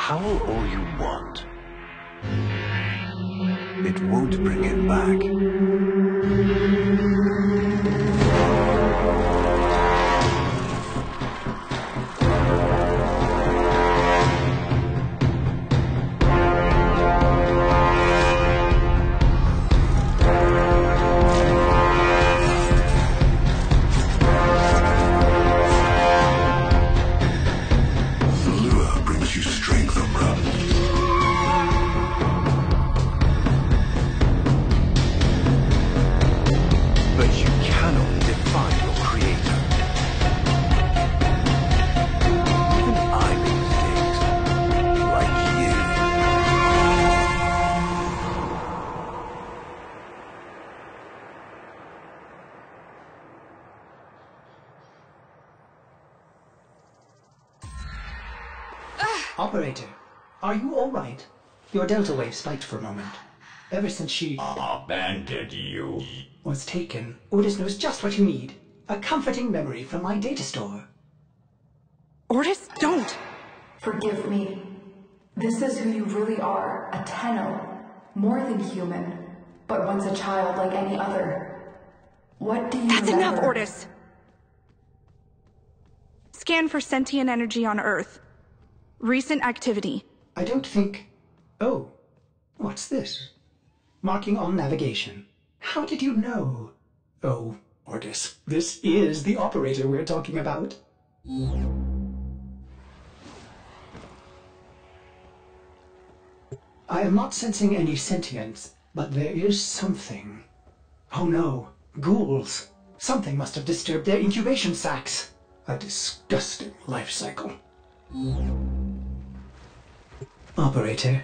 Howl all you want. It won't bring it back. Operator, are you all right? Your delta wave spiked for a moment. Ever since she abandoned you. was taken, Ordis knows just what you need. A comforting memory from my data store. Ordis, don't! Forgive me. This is who you really are, a Tenno. More than human, but once a child like any other. What do you That's remember? enough, Ordis! Scan for sentient energy on Earth. Recent activity. I don't think... Oh, what's this? Marking on navigation. How did you know? Oh, Ordis, this is the operator we're talking about. I am not sensing any sentience, but there is something. Oh no, ghouls. Something must have disturbed their incubation sacs. A disgusting life cycle. Operator,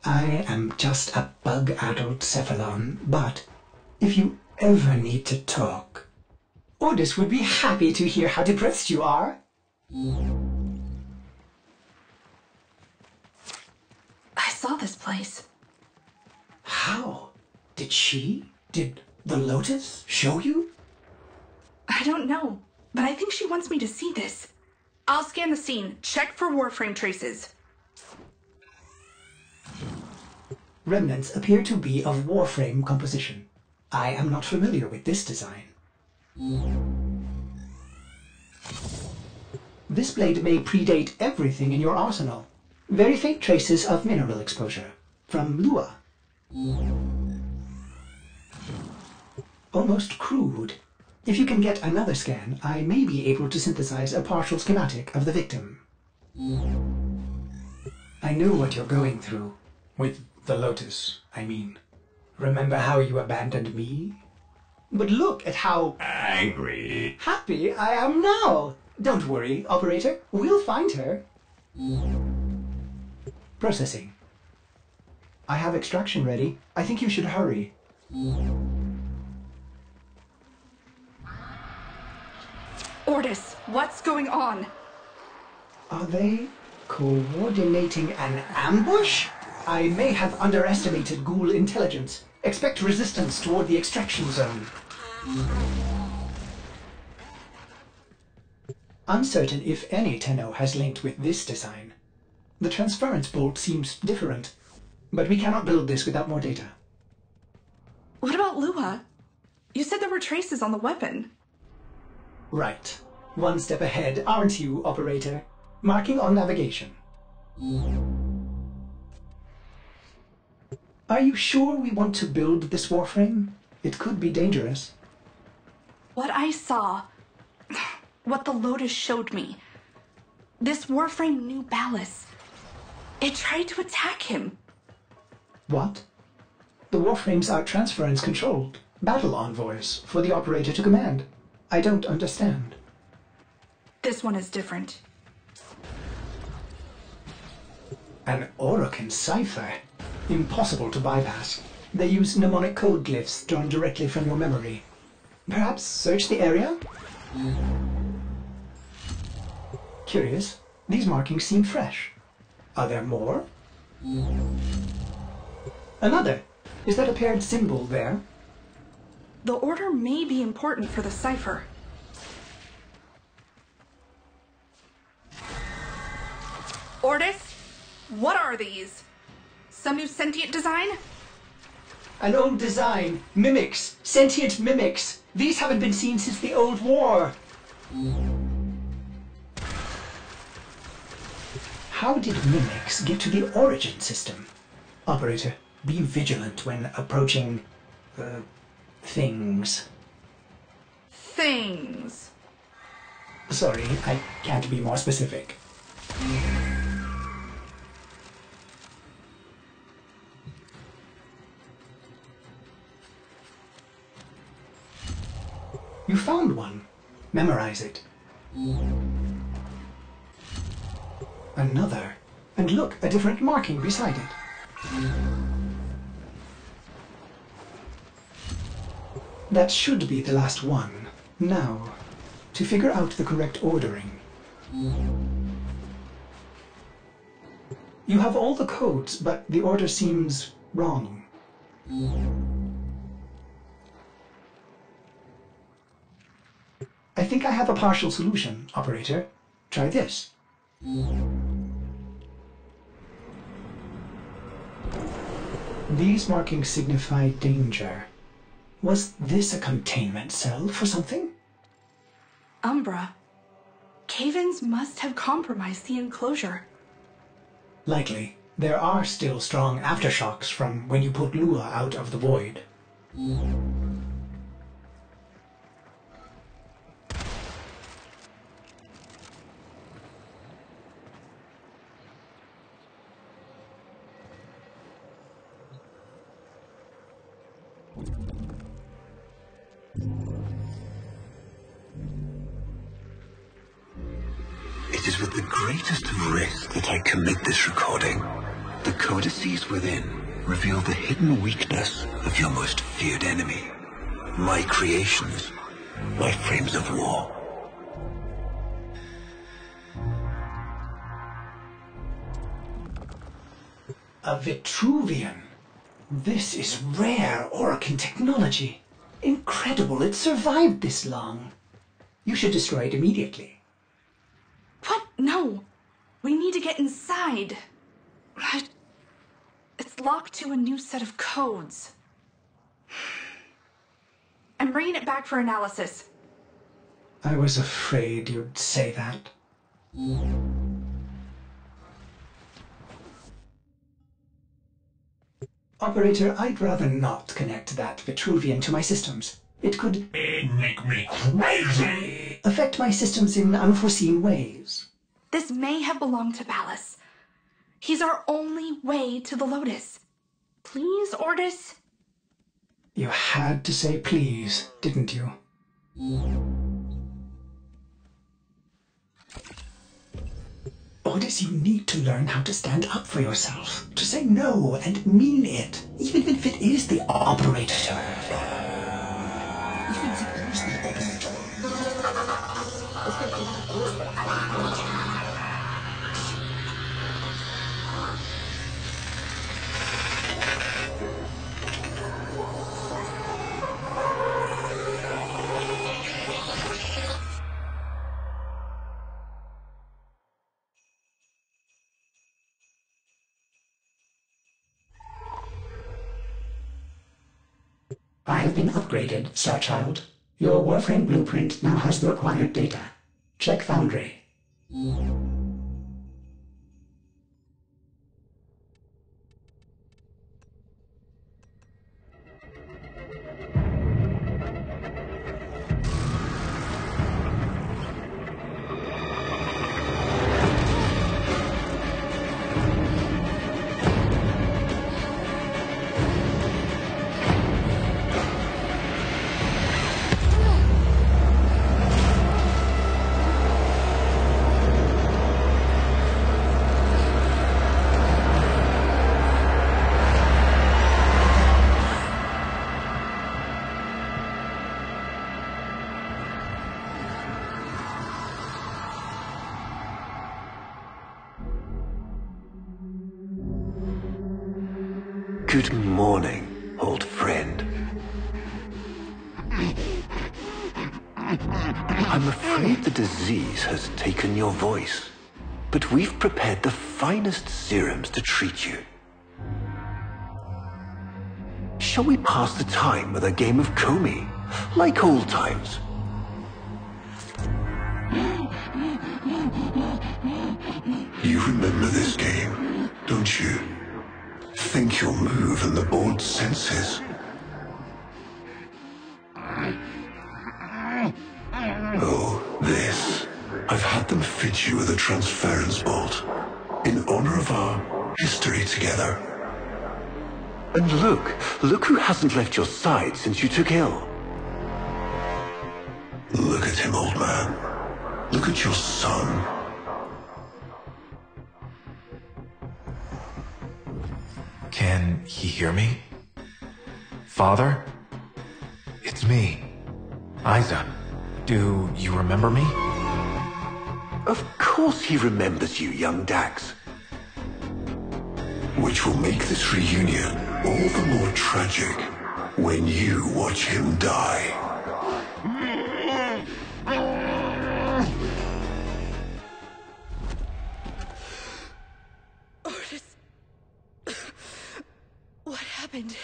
I am just a bug-addled cephalon, but if you ever need to talk, Ordis would be happy to hear how depressed you are. I saw this place. How? Did the Lotus show you? I don't know, but I think she wants me to see this. I'll scan the scene, check for Warframe traces. Remnants appear to be of Warframe composition. I am not familiar with this design. This blade may predate everything in your arsenal. Very faint traces of mineral exposure. From Lua. Almost crude. If you can get another scan, I may be able to synthesize a partial schematic of the victim. I know what you're going through. With the Lotus, I mean. Remember how you abandoned me? But look at how Angry. happy I am now! Don't worry, operator. We'll find her. Processing. I have extraction ready. I think you should hurry. Ordis, what's going on? Are they coordinating an ambush? I may have underestimated ghoul intelligence. Expect resistance toward the extraction zone. Uncertain if any Tenno has linked with this design. The transference bolt seems different, but we cannot build this without more data. What about Lua? You said there were traces on the weapon. Right. One step ahead, aren't you, operator? Marking on navigation. Are you sure we want to build this Warframe? It could be dangerous. What I saw, what the Lotus showed me, this Warframe knew Ballas. It tried to attack him. What? The Warframes are transference controlled. Battle envoys for the operator to command. I don't understand. This one is different. An Orokin cipher. Impossible to bypass. They use mnemonic code glyphs drawn directly from your memory. Perhaps search the area? Curious. These markings seem fresh. Are there more? Another. Is that a paired symbol there? The order may be important for the cipher. Ordis, what are these? Some new sentient design? An old design. Mimics. Sentient mimics. These haven't been seen since the old war. How did mimics get to the origin system? Operator, be vigilant when approaching... things. Things. Sorry, I can't be more specific. You found one. Memorize it. Another. And look, a different marking beside it. That should be the last one. Now, to figure out the correct ordering. You have all the codes, but the order seems wrong. I think I have a partial solution, Operator. Try this. These markings signify danger. Was this a containment cell for something? Umbra. Cave-ins must have compromised the enclosure. Likely. There are still strong aftershocks from when you put Lua out of the void. It is with the greatest of risk that I commit this recording. The codices within reveal the hidden weakness of your most feared enemy. My creations, my frames of war. A Vitruvian. This is rare Orokin technology. Incredible it survived this long. You should destroy it immediately. What? No. We need to get inside. It's locked to a new set of codes. I'm bringing it back for analysis. I was afraid you'd say that. Operator, I'd rather not connect that Vitruvian to my systems. It could Make me crazy. affect my systems in unforeseen ways. This may have belonged to Ballas. He's our only way to the Lotus. Please, Ordis? You had to say please, didn't you? Ordis, you need to learn how to stand up for yourself. To say no and mean it, even if it is the operator. I have been upgraded, Starchild. Your Warframe blueprint now has the required data. Check Foundry. Good morning, old friend. I'm afraid the disease has taken your voice, but we've prepared the finest serums to treat you. Shall we pass the time with a game of Comey, like old times? You remember this game, don't you? Think you'll move and the board senses. Oh, this. I've had them fit you with a transference bolt, in honor of our history together. And look who hasn't left your side since you took ill. Look at him, old man. Look at your son. Can he hear me? Father? It's me, Isa. Do you remember me? Of course he remembers you, young Dax. Which will make this reunion all the more tragic when you watch him die. What happened?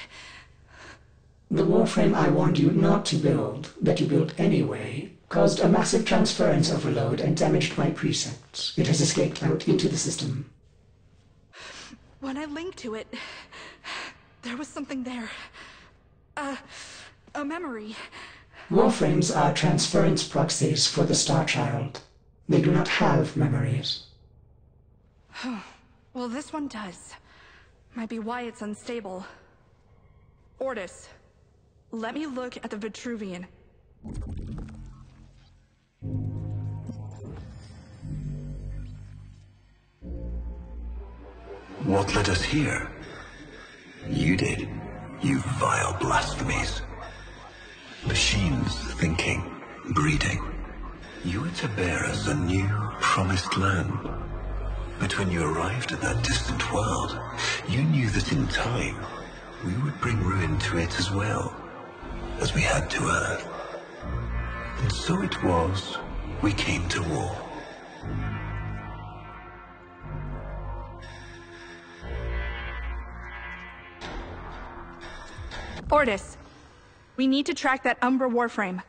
The Warframe I warned you not to build, that you built anyway, caused a massive transference overload and damaged my presets. It has escaped out into the system. When I linked to it, there was something there. A memory. Warframes are transference proxies for the Star Child. They do not have memories. Well, this one does. Might be why it's unstable. Ordis, let me look at the Vitruvian. What led us here? You did, you vile blasphemies. Machines thinking, breeding. You were to bear us a new, promised land. But when you arrived at that distant world, you knew that in time, we would bring ruin to it as well, as we had to Earth. And so it was, we came to war. Ordis, we need to track that Umbra Warframe.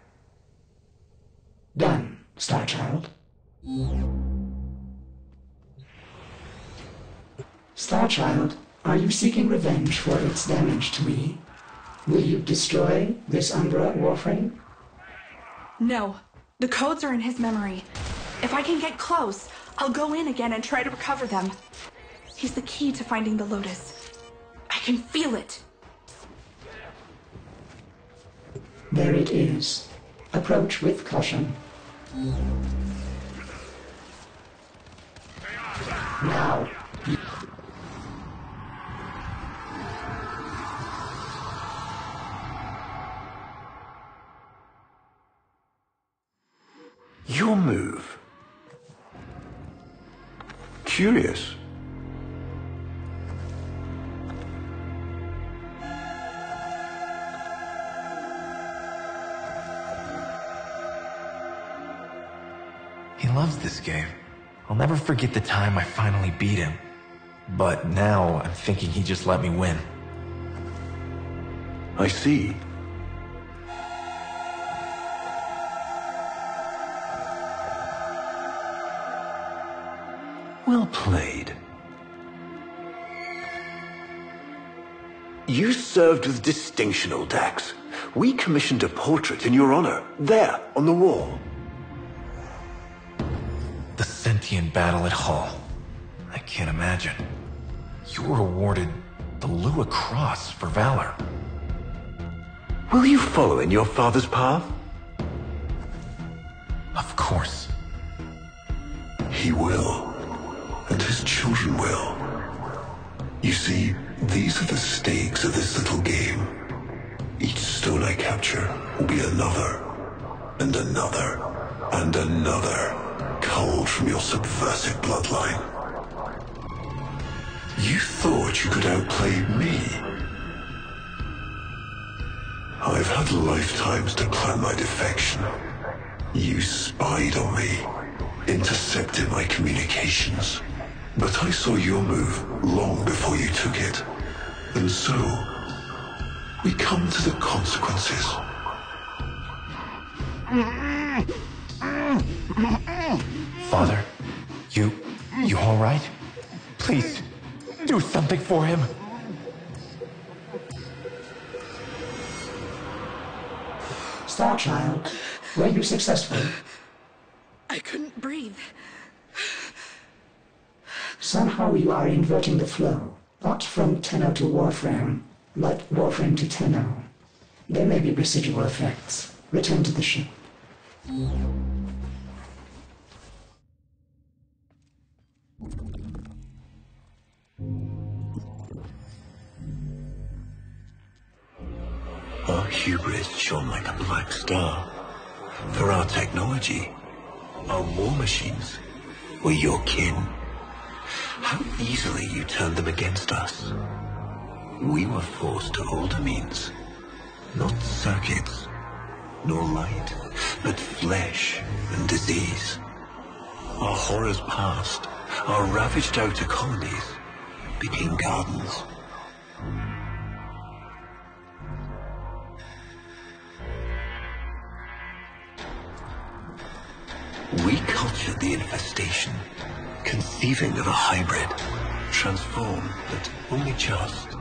Done, Star Child. Star Child, are you seeking revenge for its damage to me? Will you destroy this Umbra Warframe? No, the codes are in his memory. If I can get close, I'll go in again and try to recover them. He's the key to finding the Lotus. I can feel it. There it is. Approach with caution. Now. Your move. Curious. He loves this game. I'll never forget the time I finally beat him. But now I'm thinking he just let me win. I see. Well played. You served with distinction, old Dax. We commissioned a portrait in your honor, there, on the wall. The sentient battle at Howl. I can't imagine. You were awarded the Lua Cross for valor. Will you follow in your father's path? Of course. He will. And his children will. You see, these are the stakes of this little game. Each stone I capture will be another, and another, and another, culled from your subversive bloodline. You thought you could outplay me, I've had lifetimes to plan my defection. You spied on me, intercepted my communications. But I saw your move long before you took it. And so, we come to the consequences. Father, you all right? Please, do something for him. Starchild, were you successful? I couldn't breathe. Somehow you are inverting the flow. Not from Tenno to Warframe, but Warframe to Tenno. There may be residual effects. Return to the ship. Our hubris shone like a black star. For our technology, our war machines were your kin. How easily you turned them against us. We were forced to older means. Not circuits, nor light, but flesh and disease. Our horrors past, our ravaged outer colonies became gardens. We cultured the infestation, conceiving of a hybrid, transformed, but only just.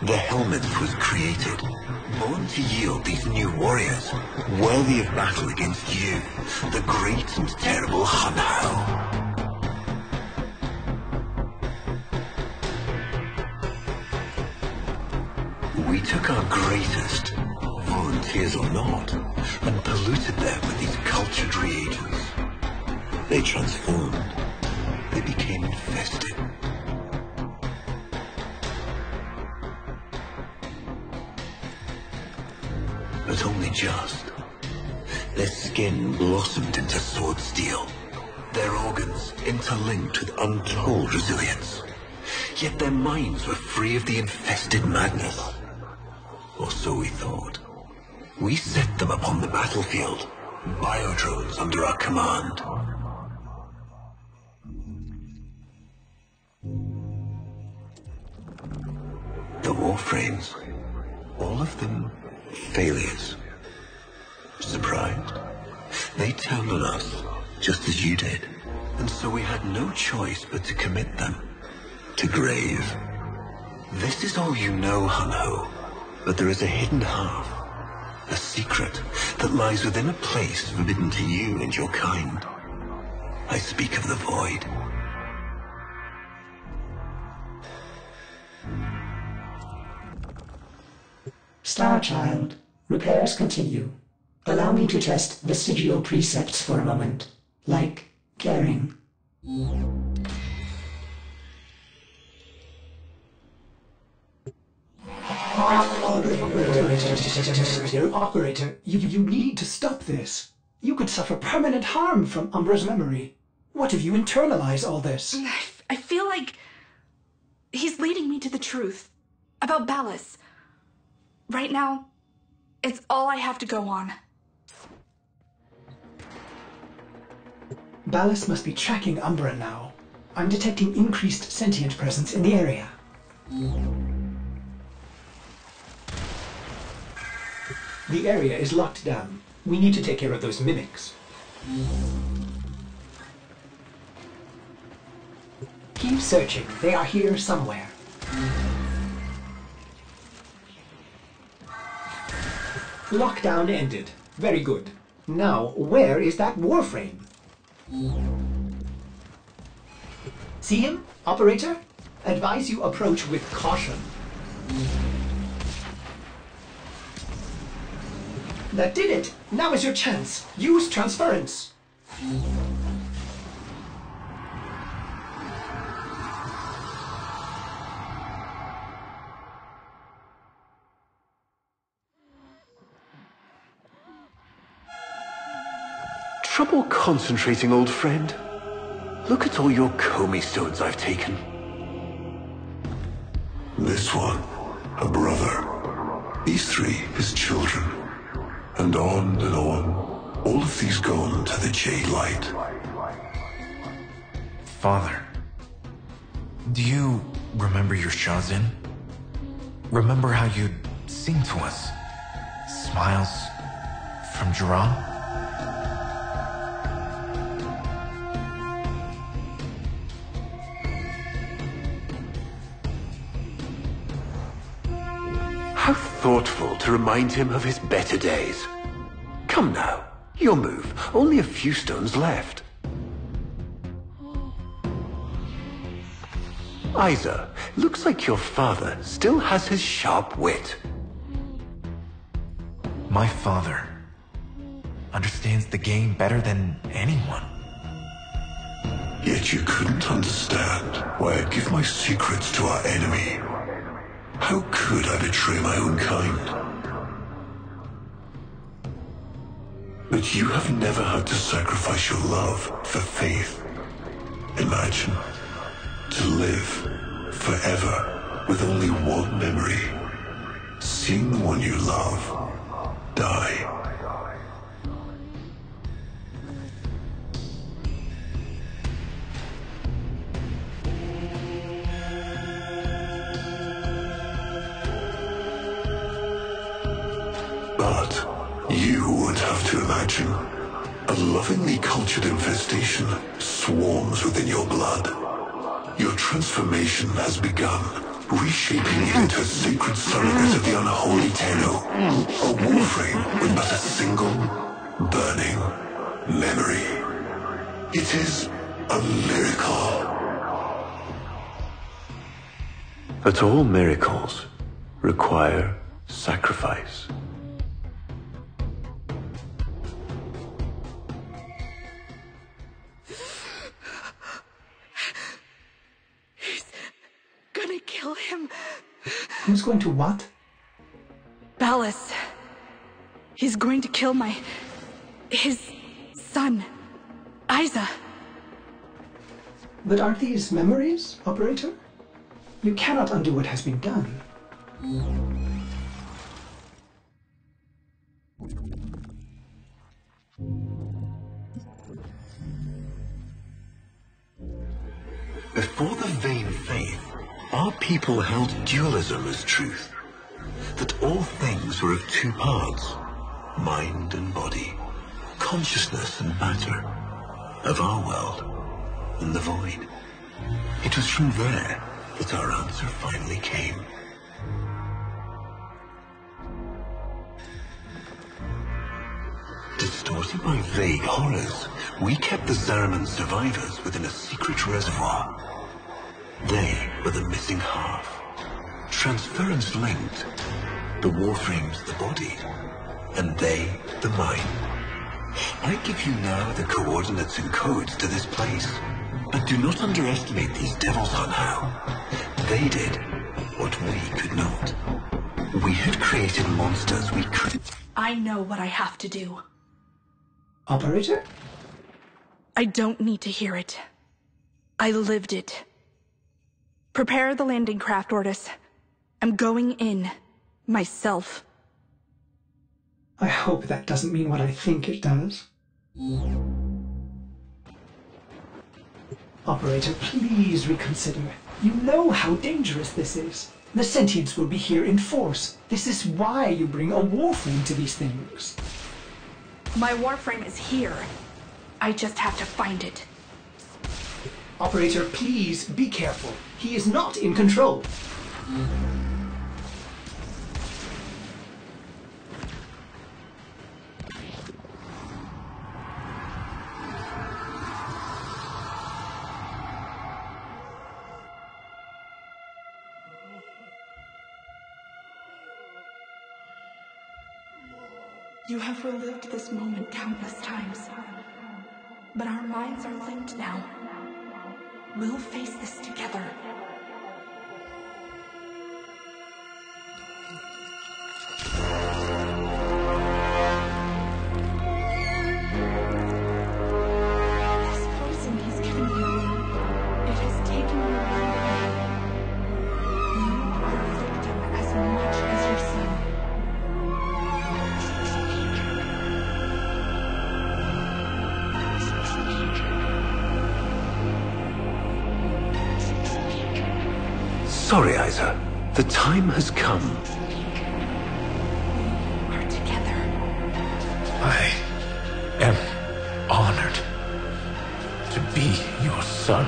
The Helminth was created, born to yield these new warriors, worthy of battle against you, the great and terrible Howl. We took our greatest, volunteers or not, and polluted them with these cultured reagents. They transformed. They became infested. But only just. Their skin blossomed into sword steel. Their organs interlinked with untold resilience. Yet their minds were free of the infested madness. Or so we thought. We set them upon the battlefield, biodrones under our command. The Warframes, all of them failures. Surprised? They turned on us, just as you did. And so we had no choice but to commit them to grave. This is all you know, Hun-Ho, but there is a hidden half, a secret that lies within a place forbidden to you and your kind. I speak of the Void. Starchild, repairs continue. Allow me to test vestigial precepts for a moment, like caring. Operator, you need to stop this. You could suffer permanent harm from Umbra's memory. What if you internalize all this? I feel like he's leading me to the truth about Ballas. Right now, it's all I have to go on. Ballas must be tracking Umbra now. I'm detecting increased sentient presence in the area. The area is locked down. We need to take care of those mimics. Keep searching. They are here somewhere. Lockdown ended. Very good. Now, where is that Warframe? See him, operator? Advise you approach with caution. That did it! Now is your chance. Use transference. Trouble concentrating, old friend? Look at all your Comey stones I've taken. This one, a brother. These three, his children. And on, all of these gone to the Jade Light. Father, do you remember your Shazin? Remember how you'd sing to us? Smiles from Jiran? How thoughtful to remind him of his better days. Come now, your move. Only a few stones left. Isa, looks like your father still has his sharp wit. My father understands the game better than anyone. Yet you couldn't understand why I'd give my secrets to our enemy. How could I betray my own kind? But you have never had to sacrifice your love for faith. Imagine, to live forever with only one memory. Seeing the one you love die. But you would have to imagine a lovingly cultured infestation swarms within your blood. Your transformation has begun, reshaping you into a sacred surrogate of the unholy Tenno, a Warframe with but a single, burning memory. It is a miracle. But all miracles require sacrifice. Kill him. Who's going to what? Ballas. He's going to kill his son, Isa. But aren't these memories, Operator? You cannot undo what has been done. Before the vain faith, our people held dualism as truth. That all things were of two parts, mind and body, consciousness and matter, of our world and the void. It was from there that our answer finally came. Distorted by vague horrors, we kept the Zariman survivors within a secret reservoir. They were the missing half. Transference linked. The Warframes the body, and they the mind. I give you now the coordinates and codes to this place. But do not underestimate these devils on Howl. They did what we could not. We had created monsters we could... I know what I have to do. Operator? I don't need to hear it. I lived it. Prepare the landing craft, Ordis. I'm going in. Myself. I hope that doesn't mean what I think it does. Operator, please reconsider. You know how dangerous this is. The sentients will be here in force. This is why you bring a Warframe to these things. My Warframe is here. I just have to find it. Operator, please be careful. He is not in control. You have relived this moment countless times. But our minds are linked now. We'll face this together. This poison he's given you, it has taken your life. You are a victim as much as your son. sorry, Isa. The time has come. We are together. I am honored to be your son.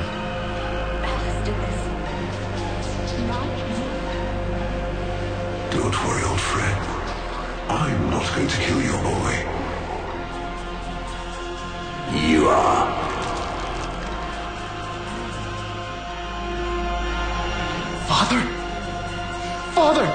Alice did this. Not you. Don't worry, old friend. I'm not going to kill your boy. You are. Father? Father!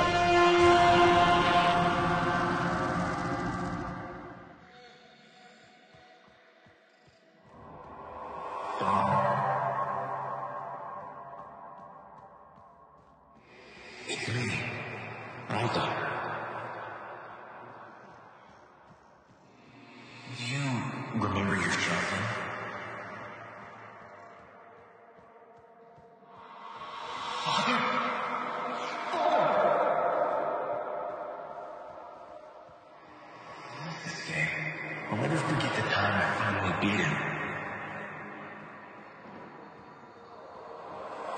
It's me, Alda. You remember your shotgun? Father? This game. I'll never forget the time I finally beat him.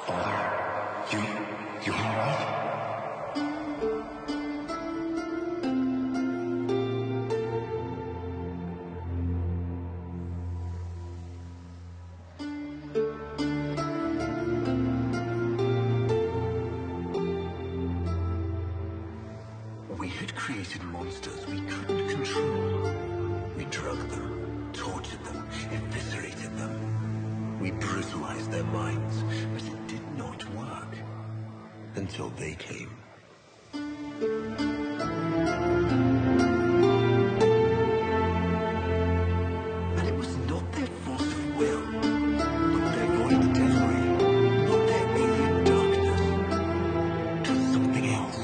Father, you alright? We had created monsters we couldn't control. We drugged them, tortured them, eviscerated them. We brutalized their minds, but it did not work. Until they came. And it was not their force of will, not their void devilry, not their alien darkness. It was something else.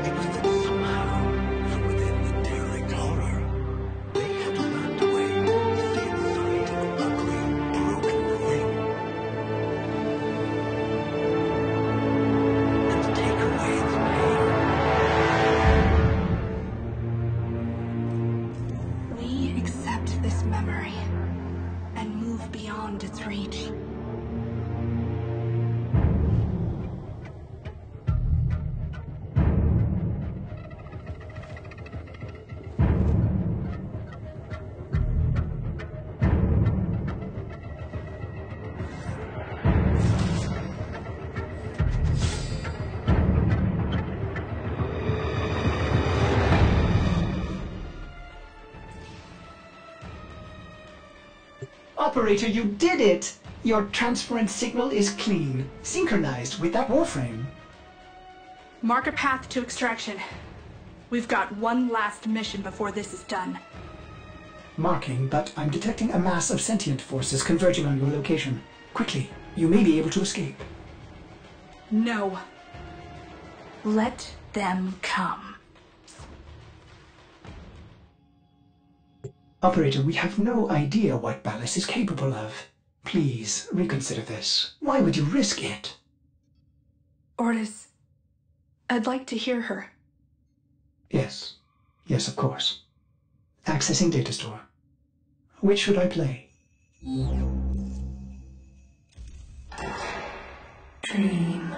It was that somehow, from within the derelict horror, they had learned a way to see inside an ugly, broken thing. And to take away its pain. We accept this memory and move beyond its reach. Operator, you did it! Your transference signal is clean, synchronized with that Warframe. Mark a path to extraction. We've got one last mission before this is done. Marking, but I'm detecting a mass of sentient forces converging on your location. Quickly, you may be able to escape. No. Let them come. Operator, we have no idea what Ballas is capable of. Please, reconsider this. Why would you risk it? Ordis, I'd like to hear her. Yes. Yes, of course. Accessing data store. Which should I play? Dream,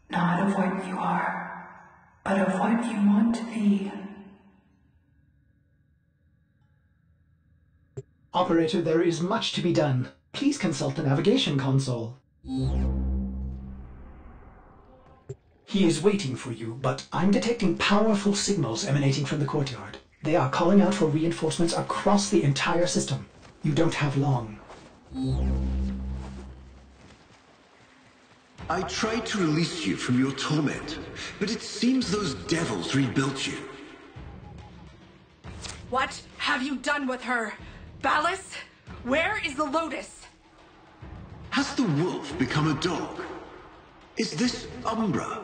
not of what you are, but of what you want to be. Operator, there is much to be done. Please consult the navigation console. He is waiting for you, but I'm detecting powerful signals emanating from the courtyard. They are calling out for reinforcements across the entire system. You don't have long. I tried to release you from your torment, but it seems those devils rebuilt you. What have you done with her? Ballas, where is the Lotus? Has the wolf become a dog? Is this Umbra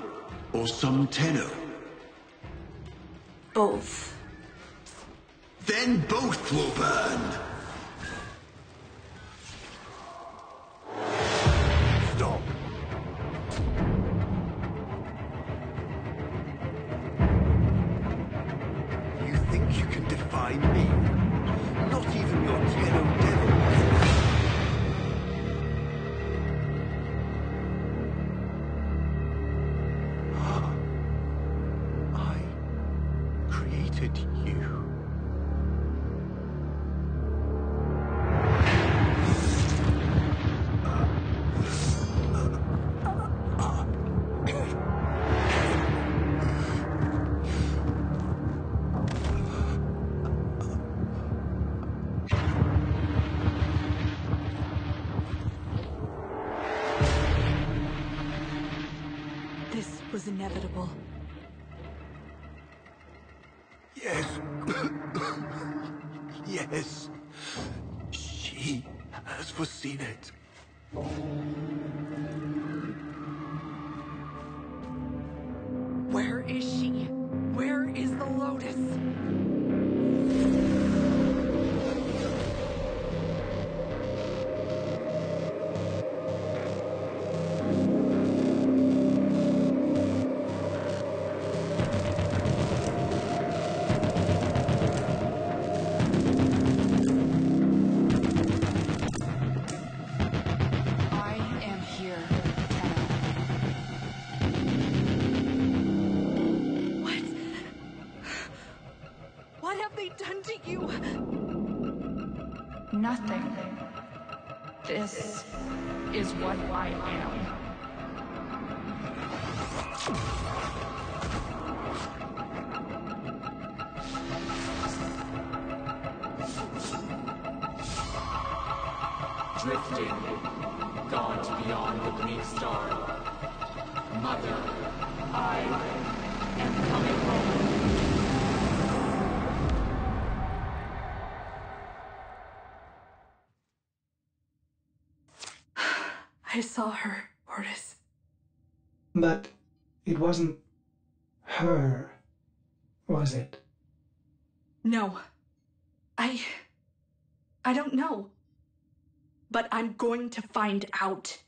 or some Tenno? Both. Then both will burn. Stop. You think you can defy me? Not even your Tenno devil can. was inevitable. Yes. Yes. She has foreseen it. Where is she? Where is the Lotus? What have they done to you? Nothing. This is what I am. Drifting, gaunt beyond the bleak star. Mother, I am coming home. I saw her, Ortis. But it wasn't her, was it? No. I don't know. But I'm going to find out.